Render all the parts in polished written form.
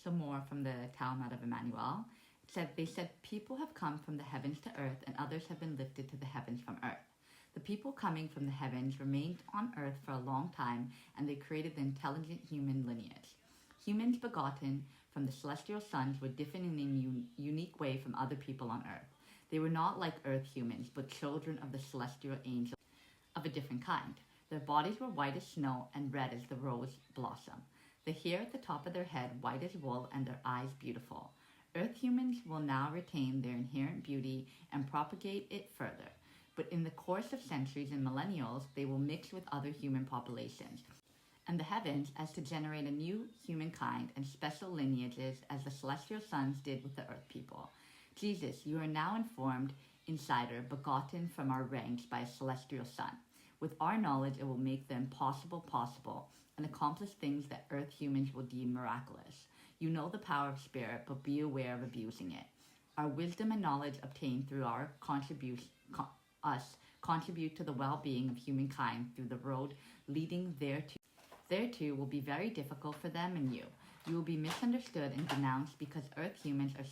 Some more from the Talmud of Immanuel. They said, people have come from the heavens to earth, and others have been lifted to the heavens from earth. The people coming from the heavens remained on earth for a long time, and they created the intelligent human lineage. Humans begotten from the celestial sons were different in a unique way from other people on earth. They were not like earth humans, but children of the celestial angels of a different kind. Their bodies were white as snow and red as the rose blossom. The hair at the top of their head white as wool, and their eyes beautiful. Earth humans will now retain their inherent beauty and propagate it further. But in the course of centuries and millennials, they will mix with other human populations and the heavens as to generate a new humankind and special lineages as the celestial sons did with the earth people. Jesus, you are now informed insider, begotten from our ranks by a celestial son. With our knowledge, it will make the impossible possible and accomplish things that earth humans will deem miraculous. You know the power of spirit, but be aware of abusing it. Our wisdom and knowledge obtained through our contribute to the well-being of humankind through the road leading thereto. Thereto will be very difficult for them and you. You will be misunderstood and denounced because earth humans are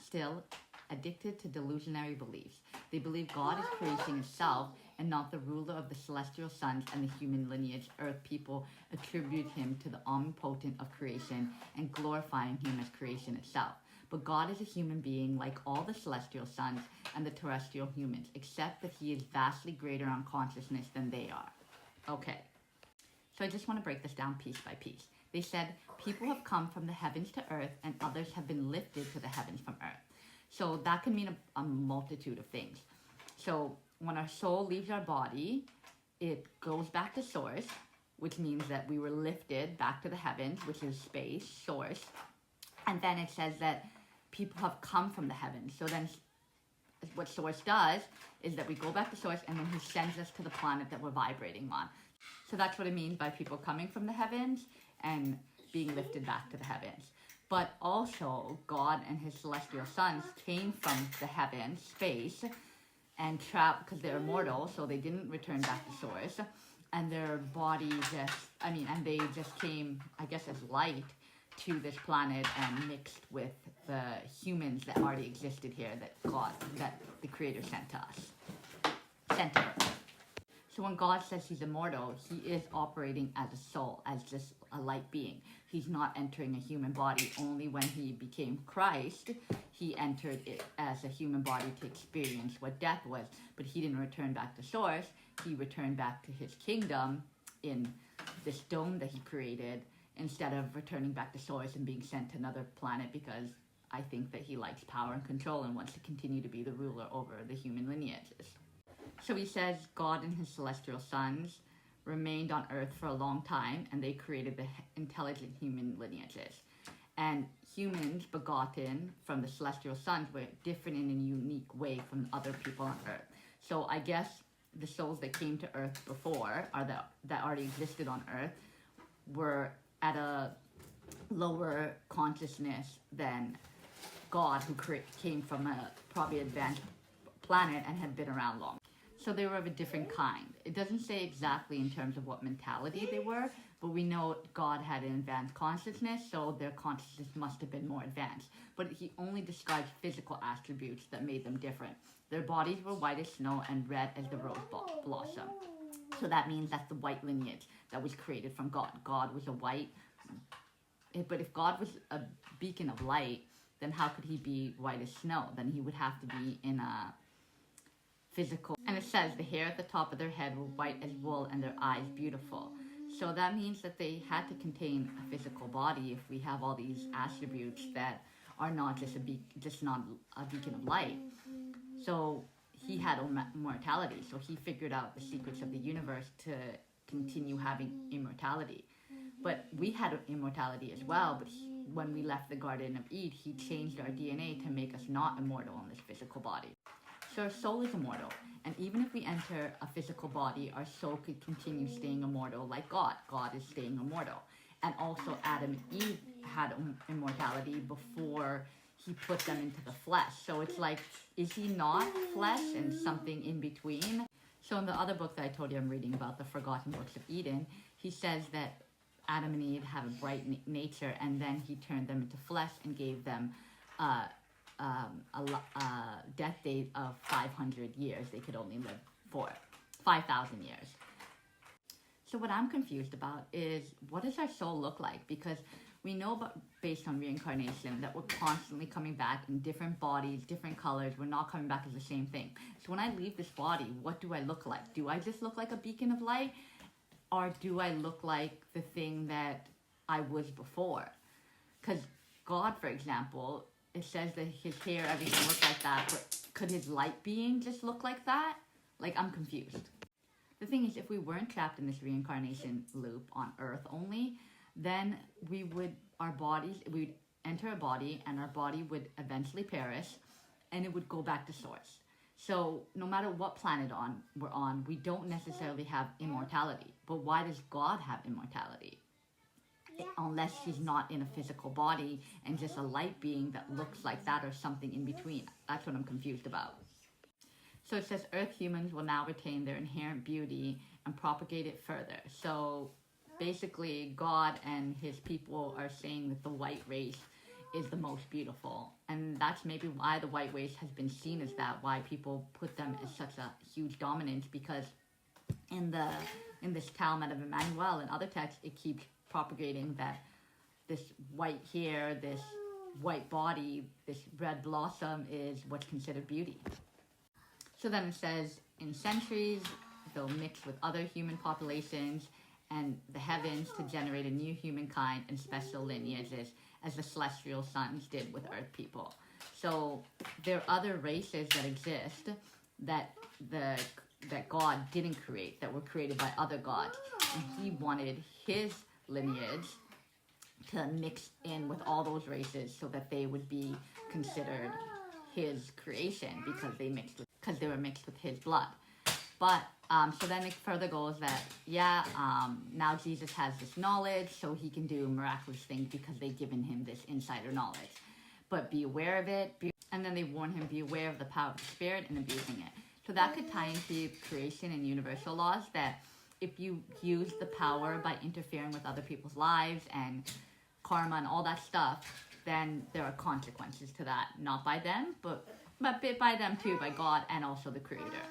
still addicted to delusionary beliefs. They believe God is creation itself and not the ruler of the celestial sons and the human lineage. Earth people attribute him to the omnipotent of creation and glorifying him as creation itself. But God is a human being like all the celestial sons and the terrestrial humans, except that he is vastly greater on consciousness than they are. Okay, so I just want to break this down piece by piece. They said, people have come from the heavens to earth, and others have been lifted to the heavens from earth. So that can mean a multitude of things. So when our soul leaves our body, it goes back to source, which means that we were lifted back to the heavens, which is space, source. And then it says that people have come from the heavens. So then what source does is that we go back to source, and then he sends us to the planet that we're vibrating on. So that's what it means by people coming from the heavens and being lifted back to the heavens. But also, God and his celestial sons came from the heavens, space, and trapped because they're immortal, so they didn't return back to source. And their body and they just came, I guess, as light to this planet and mixed with the humans that already existed here that the Creator sent to us. Sent to Earth. So when God says he's immortal, he is operating as a soul, as just a light being. He's not entering a human body. Only when he became Christ, he entered it as a human body to experience what death was. But he didn't return back to source. He returned back to his kingdom in this dome that he created, instead of returning back to source and being sent to another planet, because I think that he likes power and control and wants to continue to be the ruler over the human lineages. So he says God and his celestial sons remained on earth for a long time, and they created the intelligent human lineages. And humans begotten from the celestial sons were different in a unique way from other people on earth. So I guess the souls that came to earth before, or that already existed on earth, were at a lower consciousness than God, who came from a probably advanced planet and had been around long. So they were of a different kind. It doesn't say exactly in terms of what mentality they were, but we know God had an advanced consciousness, so their consciousness must have been more advanced. But he only describes physical attributes that made them different. Their bodies were white as snow and red as the rose blossom. So that means that's the white lineage that was created from God. God was a white, but if God was a beacon of light, then how could he be white as snow? Then he would have to be in a physical. And it says the hair at the top of their head were white as wool, and their eyes beautiful. So that means that they had to contain a physical body if we have all these attributes that are not just not a beacon of light. So he had immortality. So he figured out the secrets of the universe to continue having immortality. But we had immortality as well, but when we left the Garden of Eden, he changed our DNA to make us not immortal in this physical body. So our soul is immortal, and even if we enter a physical body, our soul could continue staying immortal like God. God is staying immortal. And also Adam and Eve had immortality before he put them into the flesh. So it's like, is he not flesh and something in between? So in the other book that I told you I'm reading about, the Forgotten Books of Eden, he says that Adam and Eve have a bright nature, and then he turned them into flesh and gave them a death date of 500 years. They could only live for 5,000 years. So what I'm confused about is, what does our soul look like? Because we know about, based on reincarnation, that we're constantly coming back in different bodies, different colors. We're not coming back as the same thing. So when I leave this body, what do I look like? Do I just look like a beacon of light? Or do I look like the thing that I was before? Because God, for example, it says that his hair, everything looked like that, but could his light being just look like that? Like, I'm confused. The thing is, if we weren't trapped in this reincarnation loop on Earth only, then we'd enter a body, and our body would eventually perish, and it would go back to source. So no matter what planet we're on, we don't necessarily have immortality. But why does God have immortality? Unless he's not in a physical body and just a light being that looks like that, or something in between. That's what I'm confused about. So it says Earth humans will now retain their inherent beauty and propagate it further. So basically, God and his people are saying that the white race is the most beautiful. And that's maybe why the white race has been seen as that, why people put them as such a huge dominance, because in this Talmud of Immanuel and other texts, it keeps propagating that this white hair, this white body, this red blossom is what's considered beauty. So then it says, in centuries, they'll mix with other human populations and the heavens to generate a new humankind and special lineages, as the celestial sons did with Earth people. So there are other races that exist that God didn't create, that were created by other gods. And he wanted his lineage to mix in with all those races so that they would be considered his creation, because they were mixed with his blood. But so then it further goes that now Jesus has this knowledge, so he can do miraculous things because they've given him this insider knowledge. But be aware of it. And then they warn him, be aware of the power of the Spirit and abusing it. So that could tie into creation and universal laws, that if you use the power by interfering with other people's lives and karma and all that stuff, then there are consequences to that. Not by them, but by them too, by God and also the Creator.